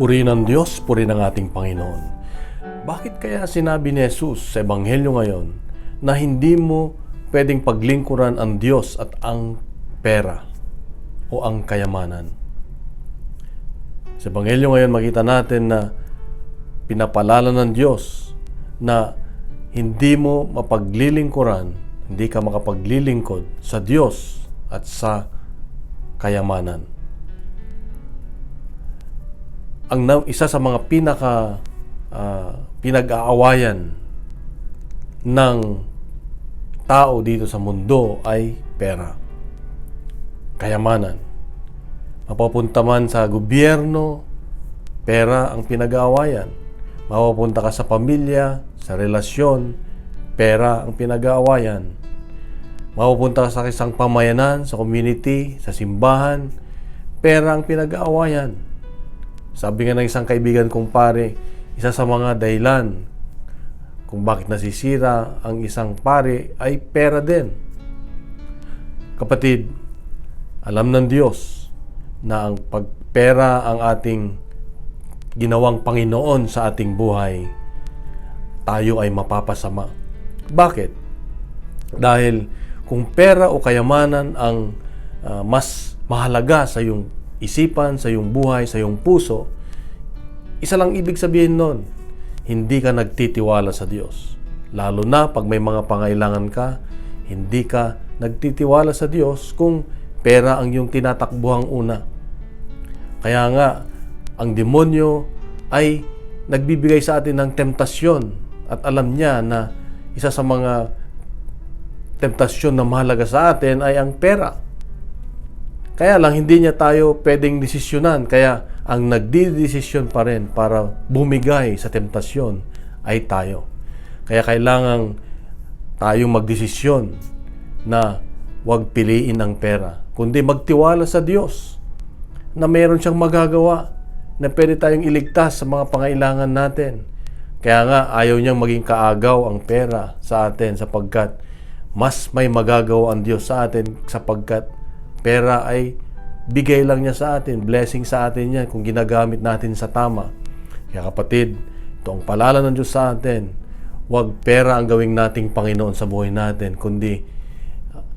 Purihin ang Diyos, purihin ang ating Panginoon. Bakit kaya sinabi ni Jesus sa Ebanghelyo ngayon na hindi mo pwedeng paglingkuran ang Diyos at ang pera o ang kayamanan? Sa Ebanghelyo ngayon makita natin na pinapalala ng Diyos na hindi mo mapaglilingkuran, hindi ka makapaglilingkod sa Diyos at sa kayamanan. Ang isa sa mga pinag-aawayan ng tao dito sa mundo ay pera, kayamanan. Mapapunta man sa gobyerno, pera ang pinag-aawayan. Mapapunta ka sa pamilya, sa relasyon, pera ang pinag-aawayan. Mapupunta ka sa isang pamayanan, sa community, sa simbahan, pera ang pinag-aawayan. Sabi nga ng isang kaibigan kong pare, isa sa mga dahilan kung bakit nasisira ang isang pare ay pera din. Kapatid, alam ng Diyos na ang pagpera ang ating ginawang Panginoon sa ating buhay, tayo ay mapapasama. Bakit? Dahil kung pera o kayamanan ang mas mahalaga sa iyong isipan, sa iyong buhay, sa iyong puso, isa lang ibig sabihin nun, hindi ka nagtitiwala sa Diyos. Lalo na pag may mga pangailangan ka, hindi ka nagtitiwala sa Diyos kung pera ang iyong tinatakbuhang una. Kaya nga, ang demonyo ay nagbibigay sa atin ng temptasyon at alam niya na isa sa mga temptasyon na mahalaga sa atin ay ang pera. Kaya lang hindi niya tayo pwedeng desisyonan. Kaya ang nagdidesisyon pa rin para bumigay sa temptasyon ay tayo. Kaya kailangan tayong magdesisyon na huwag piliin ang pera, kundi magtiwala sa Diyos na meron siyang magagawa, na pwede tayong iligtas sa mga pangailangan natin. Kaya nga ayaw niyang maging kaagaw ang pera sa atin sapagkat mas may magagawa ang Diyos sa atin sapagkat pera ay bigay lang niya sa atin, blessing sa atin yan kung ginagamit natin sa tama. Kaya kapatid, ito ang palala ng Diyos sa atin. Huwag pera ang gawing nating Panginoon sa buhay natin, kundi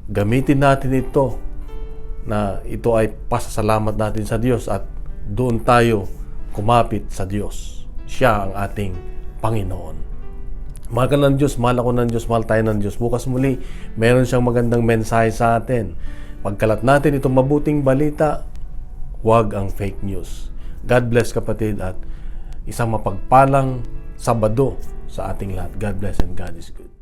gamitin natin ito na ito ay pasasalamat natin sa Diyos at doon tayo kumapit sa Diyos. Siya ang ating Panginoon. Mahal ka ng Diyos, mahal ako ng Diyos, mahal tayo ng Diyos. Bukas muli, meron siyang magandang mensahe sa atin. Pagkalat natin itong mabuting balita, huwag ang fake news. God bless kapatid at isang mapagpalang Sabado sa ating lahat. God bless and God is good.